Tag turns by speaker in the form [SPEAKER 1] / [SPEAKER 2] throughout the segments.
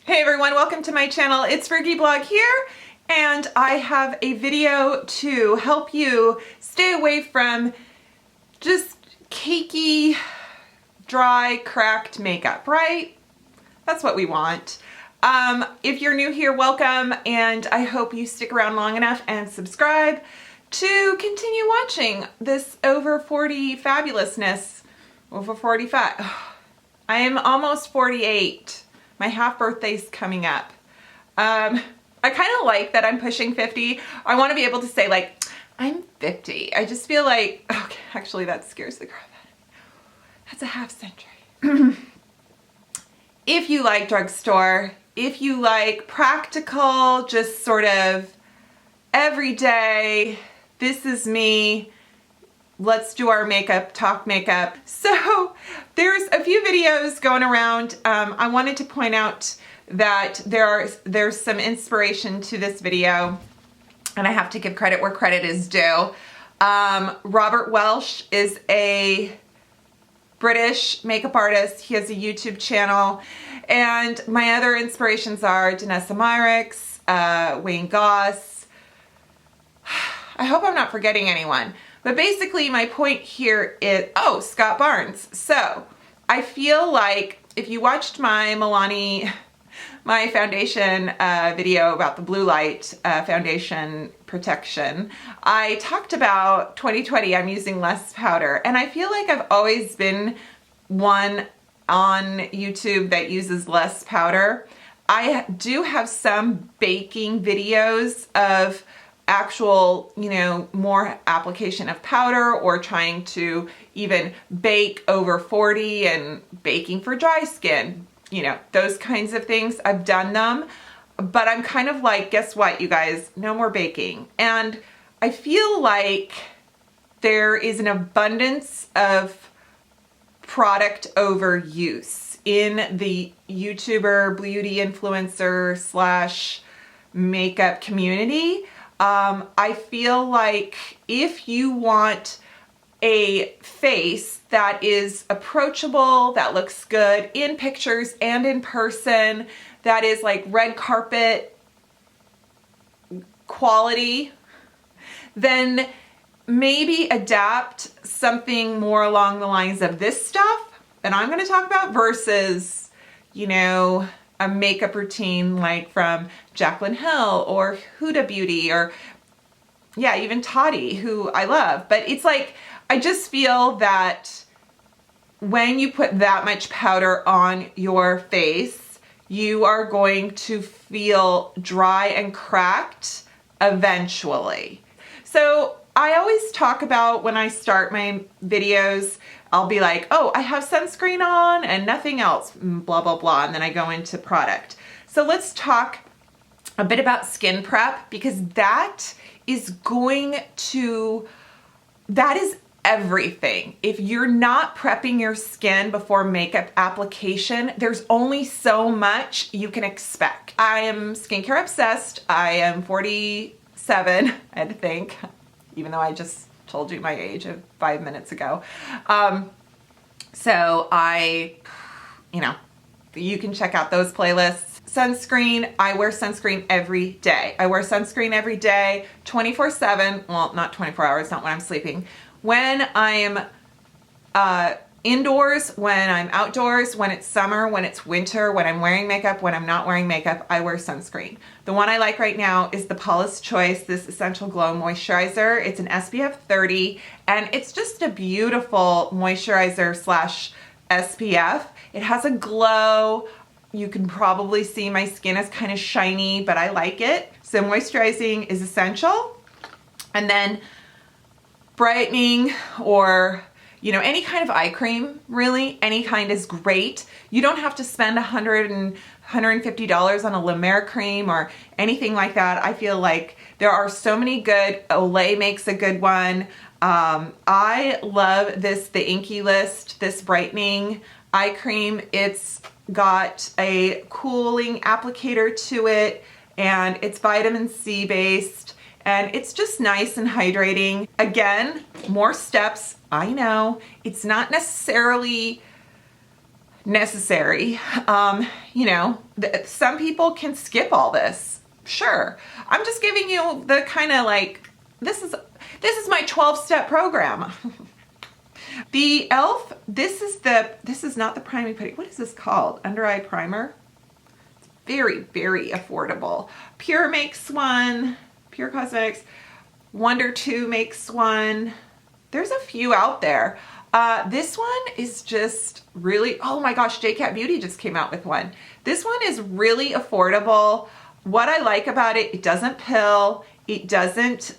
[SPEAKER 1] Hey everyone, welcome to my channel. It's Frugalista here, and I have a video to help you stay away from just cakey, dry, cracked makeup, right? That's what we want. If you're new here, welcome, and I hope you stick around long enough and subscribe to continue watching this over 40 fabulousness. Over 45. I am almost 48. My half birthday's coming up. I kind of like that I'm pushing 50. I want to be able to say like, I'm 50. I just feel like, okay, actually that scares the crap out of me. That's a half century. If you like drugstore, if you like practical, just sort of everyday, this is me, let's do our makeup, talk makeup. So there's a few videos going around. I wanted to point out that there's some inspiration to this video, and I have to give credit where credit is due. Robert Welsh is a British makeup artist. He has a YouTube channel, and my other inspirations are Danessa Myricks, Wayne Goss. I hope I'm not forgetting anyone. But basically my point here is, oh, Scott Barnes. So I feel like if you watched my Milani, my foundation video about the blue light foundation protection, I talked about 2020, I'm using less powder. And I feel like I've always been one on YouTube that uses less powder. I do have some baking videos of actual, you know, more application of powder, or trying to even bake over 40 and baking for dry skin, you know, those kinds of things. I've done them, but I'm kind of like, guess what, you guys, no more baking. And I feel like there is an abundance of product overuse in the YouTuber, beauty influencer slash makeup community. I feel like if you want a face that is approachable, that looks good in pictures and in person, that is like red carpet quality, then maybe adapt something more along the lines of this stuff that I'm going to talk about versus, you know, a makeup routine like from Jaclyn Hill or Huda Beauty, or yeah, even Toddy, who I love. But it's like, I just feel that when you put that much powder on your face, you are going to feel dry and cracked eventually. So I always talk about, when I start my videos, I'll be like, oh, I have sunscreen on and nothing else, blah, blah, blah. And then I go into product. So let's talk a bit about skin prep, because that is everything. If you're not prepping your skin before makeup application, there's only so much you can expect. I am skincare obsessed. I am 47, I had to think, even though I just told you my age of 5 minutes ago. So you know, you can check out those playlists. Sunscreen, I wear sunscreen every day. I wear sunscreen every day, 24/7. Well, not 24 hours, not when I'm sleeping. When I'm indoors, when I'm outdoors, when it's summer, when it's winter, when I'm wearing makeup, when I'm not wearing makeup, I wear sunscreen. The one I like right now is the Paula's Choice, this Essential Glow Moisturizer. It's an SPF 30, and it's just a beautiful moisturizer slash SPF. It has a glow. You can probably see my skin is kind of shiny, but I like it. So moisturizing is essential. And then brightening, or you know, any kind of eye cream, really, any kind is great. You don't have to spend $100 and $150 on a Lumiere cream or anything like that. I feel like there are so many good. Olay makes a good one. I love this, the Inky List, this brightening eye cream. It's got a cooling applicator to it, and it's vitamin C based, and it's just nice and hydrating. Again, more steps, I know. It's not necessarily necessary. You know, some people can skip all this. Sure. I'm just giving you the kind of like, this is my 12-step program. The e.l.f., this is not the priming putty. What is this called? Under eye primer. It's very, very affordable. Pure makes one. Pure Cosmetics. Wonder 2 makes one. There's a few out there. This one is just really, oh my gosh, JCat Beauty just came out with one. This one is really affordable. What I like about it, it doesn't pill. It doesn't,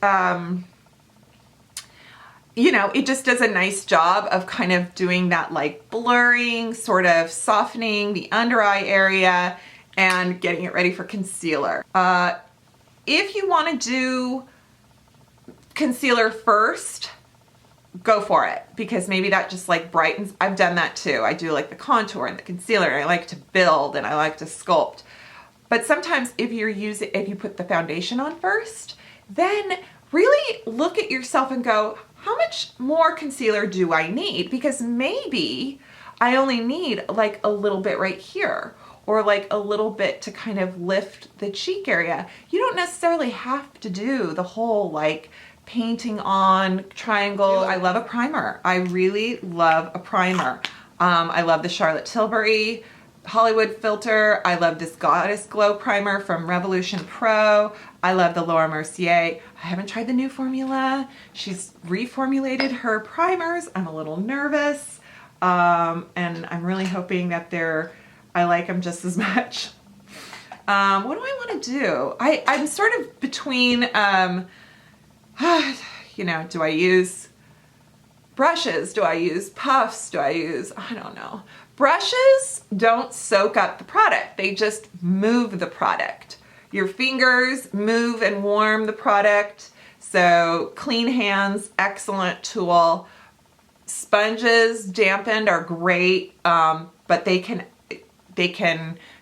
[SPEAKER 1] you know, it just does a nice job of kind of doing that like blurring, sort of softening the under eye area and getting it ready for concealer. If you want to do concealer first, go for it, because maybe that just like brightens. I've done that too. I do like the contour and the concealer, and I like to build and I like to sculpt. But sometimes if you put the foundation on first, then really look at yourself and go, how much more concealer do I need? Because maybe I only need like a little bit right here, or like a little bit to kind of lift the cheek area. You don't necessarily have to do the whole like painting on triangle. I love a primer. I really love a primer. I love the Charlotte Tilbury Hollywood filter. I love this Goddess Glow primer from Revolution Pro. I love the Laura Mercier. I haven't tried the new formula. She's reformulated her primers. I'm a little nervous. And I'm really hoping that I like them just as much. What do I want to do? I'm sort of between, you know, do I use brushes? Do I use puffs? Do I use, I don't know. Brushes don't soak up the product. They just move the product. Your fingers move and warm the product. So clean hands, excellent tool. Sponges, dampened, are great, but they can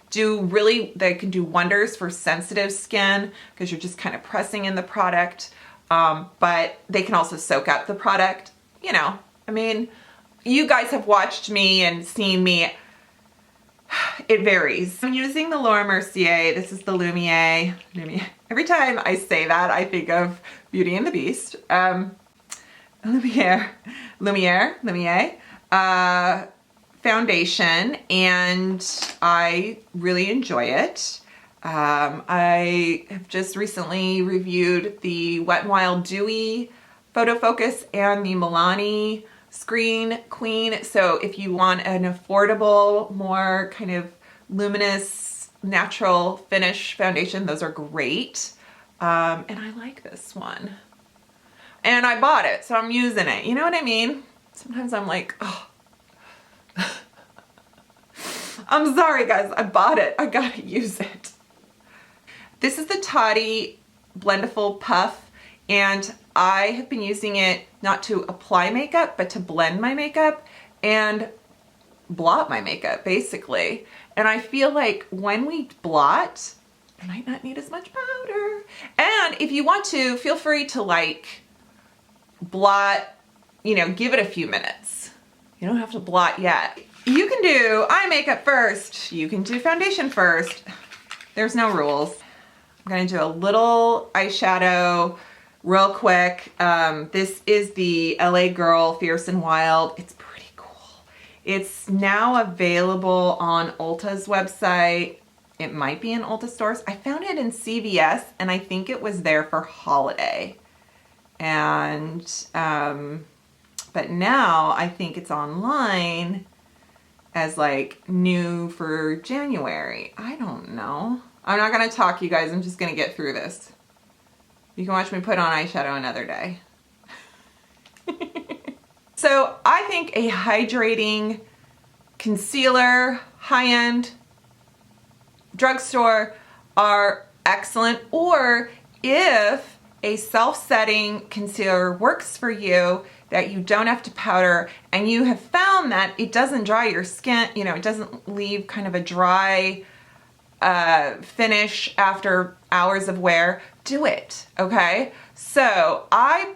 [SPEAKER 1] do wonders for sensitive skin because you're just kind of pressing in the product. But they can also soak up the product. You know, I mean, you guys have watched me and seen me. It varies. I'm using the Laura Mercier. This is the Lumiere. Every time I say that, I think of Beauty and the Beast. Lumiere foundation, and I really enjoy it. I have just recently reviewed the Wet n Wild Dewy Photo Focus and the Milani Screen Queen. So if you want an affordable, more kind of luminous, natural finish foundation, those are great. And I like this one. And I bought it, so I'm using it. You know what I mean? Sometimes I'm like, oh. I'm sorry guys, I bought it. I gotta use it. This is the Toddy Blendiful Puff, and I have been using it not to apply makeup, but to blend my makeup and blot my makeup, basically. And I feel like when we blot, I might not need as much powder. And if you want to, feel free to like blot, you know, give it a few minutes. You don't have to blot yet. You can do eye makeup first. You can do foundation first. There's no rules. I'm gonna do a little eyeshadow real quick. This is the LA Girl Fierce and Wild. It's pretty cool. It's now available on Ulta's website. It might be in Ulta stores. I found it in CVS, and I think it was there for holiday. And, but now I think it's online as like new for January. I don't know. I'm not gonna talk, you guys. I'm just gonna get through this. You can watch me put on eyeshadow another day. So I think a hydrating concealer, high-end, drugstore are excellent. Or if a self-setting concealer works for you, that you don't have to powder, and you have found that it doesn't dry your skin, you know, it doesn't leave kind of a dry finish after hours of wear, do it, okay? So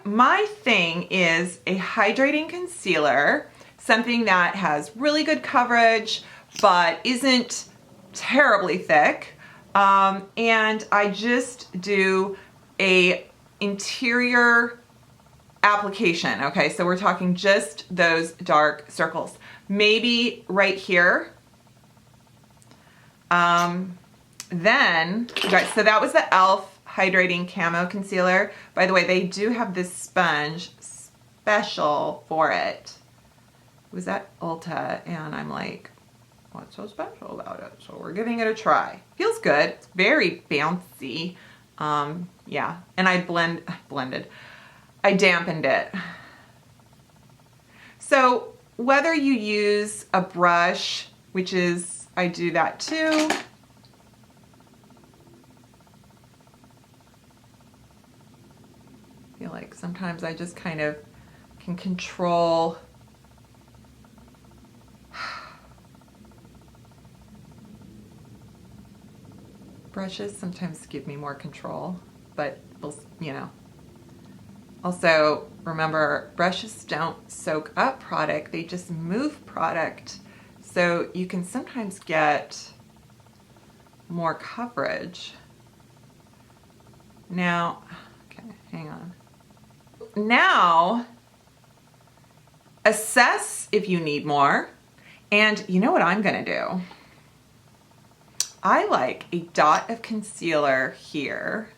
[SPEAKER 1] my thing is a hydrating concealer, something that has really good coverage but isn't terribly thick. And I just do a interior application. Okay, so we're talking just those dark circles. Maybe right here. Then, guys, so that was the e.l.f. Hydrating Camo Concealer. By the way, they do have this sponge special for it. It was at Ulta, and I'm like, what's so special about it? So we're giving it a try. Feels good. It's very bouncy. Yeah, and I dampened it. So whether you use a brush, which is, I do that too. I feel like sometimes I just kind of can control. Brushes sometimes give me more control, but you know. Also, remember, brushes don't soak up product, they just move product. So you can sometimes get more coverage. Now, okay, hang on. Now, assess if you need more. And you know what I'm gonna do? I like a dot of concealer here.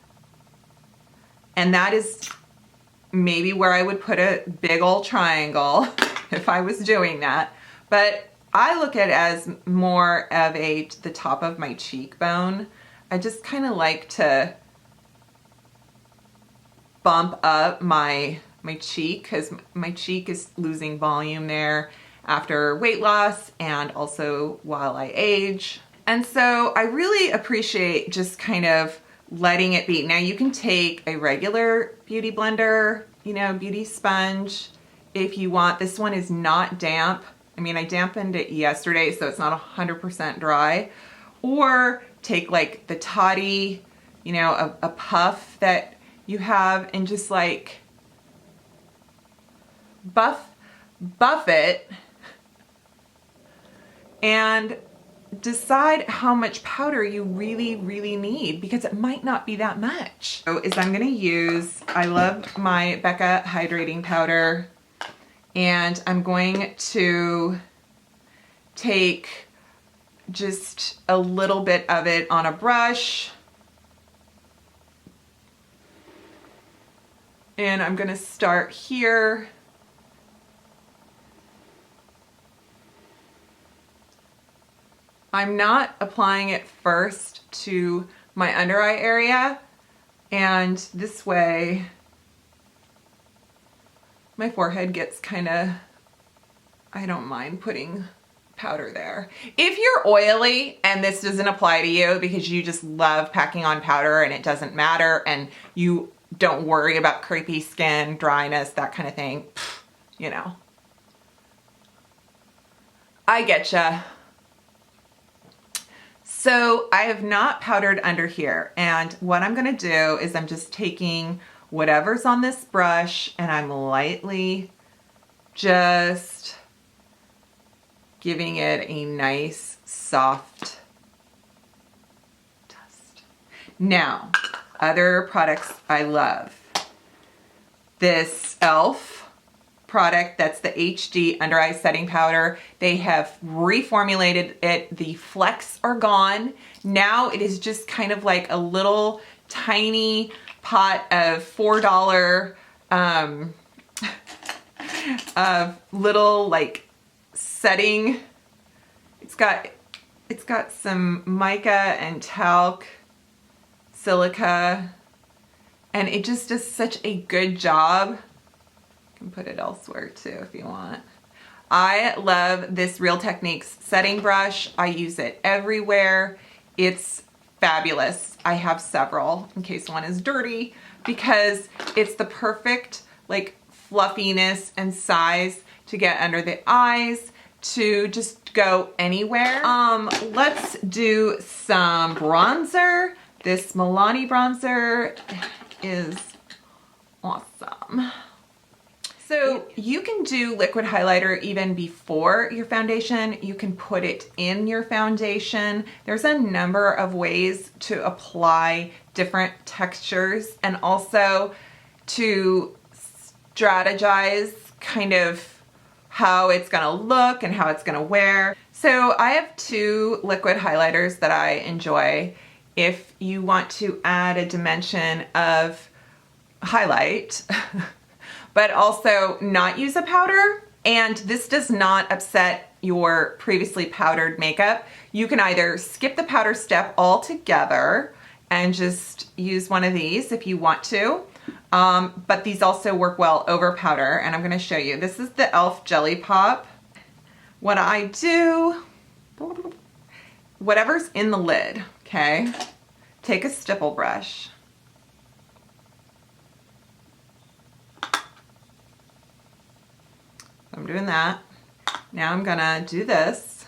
[SPEAKER 1] And that is maybe where I would put a big old triangle if I was doing that. But I look at it as more of the top of my cheekbone. I just kind of like to bump up my cheek, because my cheek is losing volume there after weight loss and also while I age. And so I really appreciate just kind of letting it be. Now you can take a regular beauty blender, you know, beauty sponge if you want. This one is not damp. I mean, I dampened it yesterday, so it's not 100% dry. Or take like the toddy, you know, a puff that you have, and just like buff it and decide how much powder you really need, because it might not be that much. So I'm gonna use, I love my Becca hydrating powder, and I'm going to take just a little bit of it on a brush, and I'm gonna start here. I'm not applying it first to my under eye area, and this way my forehead gets kind of, I don't mind putting powder there. If you're oily and this doesn't apply to you because you just love packing on powder and it doesn't matter and you don't worry about crepey skin, dryness, that kind of thing, you know, I getcha. So I have not powdered under here, and what I'm gonna do is I'm just taking whatever's on this brush and I'm lightly just giving it a nice soft dust. Now, other products I love. This e.l.f. product, that's the HD under eye setting powder. They have reformulated it. The flecks are gone. Now it is just kind of like a little tiny pot of $4 of little like setting. It's got some mica and talc, silica, and it just does such a good job. Put it elsewhere too if you want. I love this Real Techniques setting brush. I use it everywhere. It's fabulous. I have several in case one is dirty, because it's the perfect like fluffiness and size to get under the eyes, to just go anywhere. Let's do some bronzer. This Milani bronzer is awesome. So you can do liquid highlighter even before your foundation. You can put it in your foundation. There's a number of ways to apply different textures and also to strategize kind of how it's gonna look and how it's gonna wear. So I have 2 liquid highlighters that I enjoy. If you want to add a dimension of highlight, but also not use a powder, and this does not upset your previously powdered makeup, you can either skip the powder step altogether and just use one of these if you want to. But these also work well over powder, and I'm gonna show you. This is the e.l.f. Jelly Pop. What I do, whatever's in the lid, okay? Take a stipple brush. I'm doing that. Now I'm gonna do this.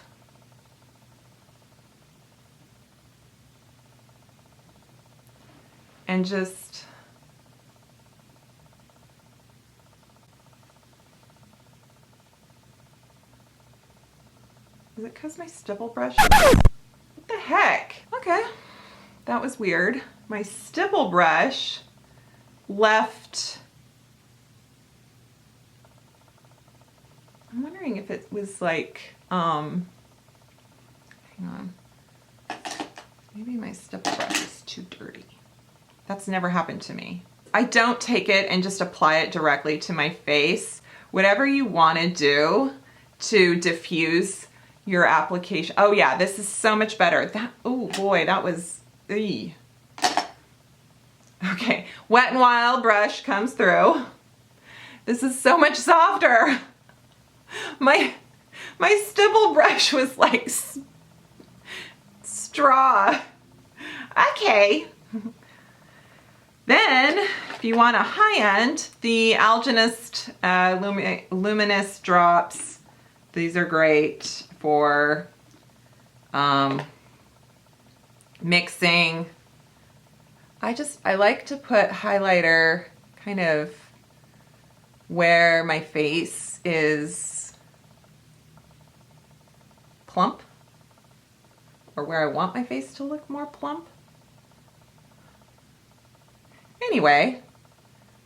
[SPEAKER 1] And just is it because my stipple brush? What the heck? Okay, that was weird. My stipple brush left. I'm wondering if it was like, hang on. Maybe my stipple brush is too dirty. That's never happened to me. I don't take it and just apply it directly to my face. Whatever you want to do to diffuse your application. Oh yeah, this is so much better. That, oh boy, that was, eey. Okay, Wet n Wild brush comes through. This is so much softer. My stipple brush was like straw. Okay. Then, if you want a high end, the Algenist Luminous drops. These are great for mixing. I like to put highlighter kind of where my face is plump, or where I want my face to look more plump. Anyway,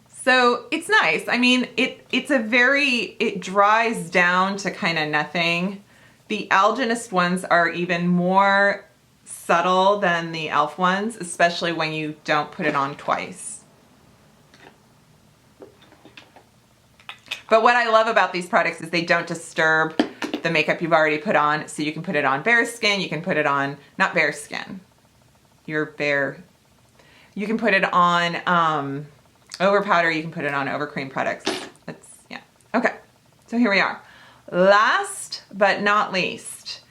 [SPEAKER 1] so it's nice. I mean, it dries down to kind of nothing. The Algenist ones are even more subtle than the e.l.f. ones, especially when you don't put it on twice. But what I love about these products is they don't disturb the makeup you've already put on, so you can put it on bare skin, you can put it on, not bare skin, your bare, you can put it on over powder, you can put it on over cream products. It's, yeah. Okay, so here we are. Last but not least,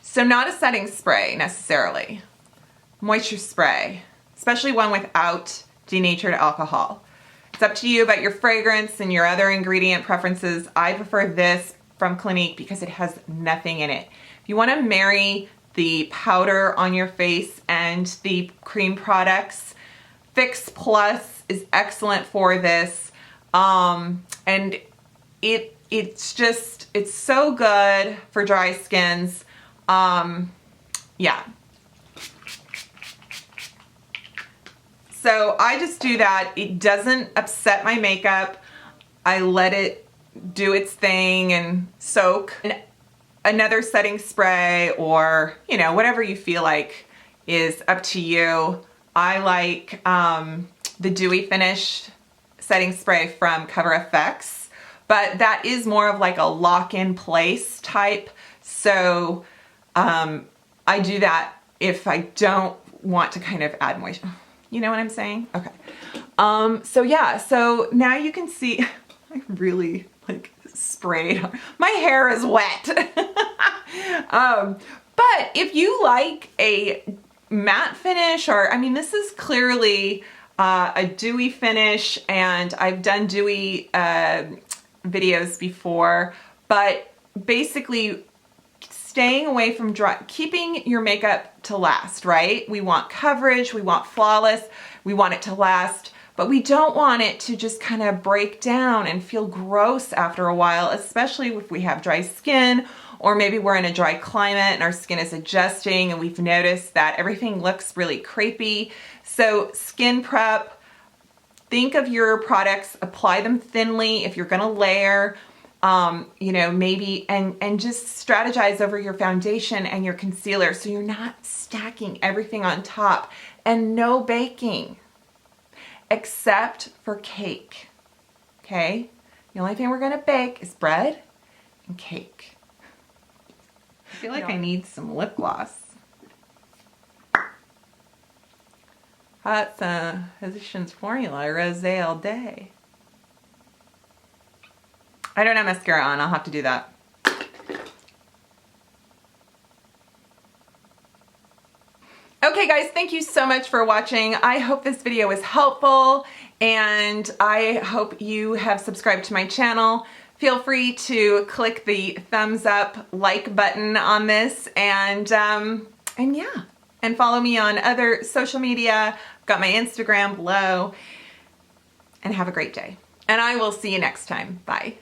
[SPEAKER 1] so not a setting spray necessarily, moisture spray, especially one without denatured alcohol. It's up to you about your fragrance and your other ingredient preferences. I prefer this from Clinique because it has nothing in it. If you want to marry the powder on your face and the cream products, Fix Plus is excellent for this. And it's so good for dry skins. Yeah. So I just do that. It doesn't upset my makeup. I let it do its thing and soak. And another setting spray, or, you know, whatever you feel like is up to you. I like the Dewy Finish setting spray from Cover FX, but that is more of like a lock-in place type. So I do that if I don't want to kind of add moisture. You know what I'm saying? Okay. So yeah, so now you can see, I really like sprayed. My hair is wet. But if you like a matte finish, or, I mean, this is clearly a dewy finish, and I've done dewy videos before, but basically staying away from dry, keeping your makeup to last, right? We want coverage, we want flawless, we want it to last, but we don't want it to just kind of break down and feel gross after a while, especially if we have dry skin, or maybe we're in a dry climate and our skin is adjusting and we've noticed that everything looks really crepey. So skin prep, think of your products, apply them thinly if you're gonna layer, you know, maybe, and just strategize over your foundation and your concealer so you're not stacking everything on top. And no baking, except for cake, okay? The only thing we're gonna bake is bread and cake. I feel like I need some lip gloss. That's Physicians Formula Rosé all day. I don't have mascara on, I'll have to do that. Okay guys, thank you so much for watching. I hope this video was helpful and I hope you have subscribed to my channel. Feel free to click the thumbs up like button on this and yeah, and follow me on other social media. I've got my Instagram below, and have a great day. And I will see you next time. Bye.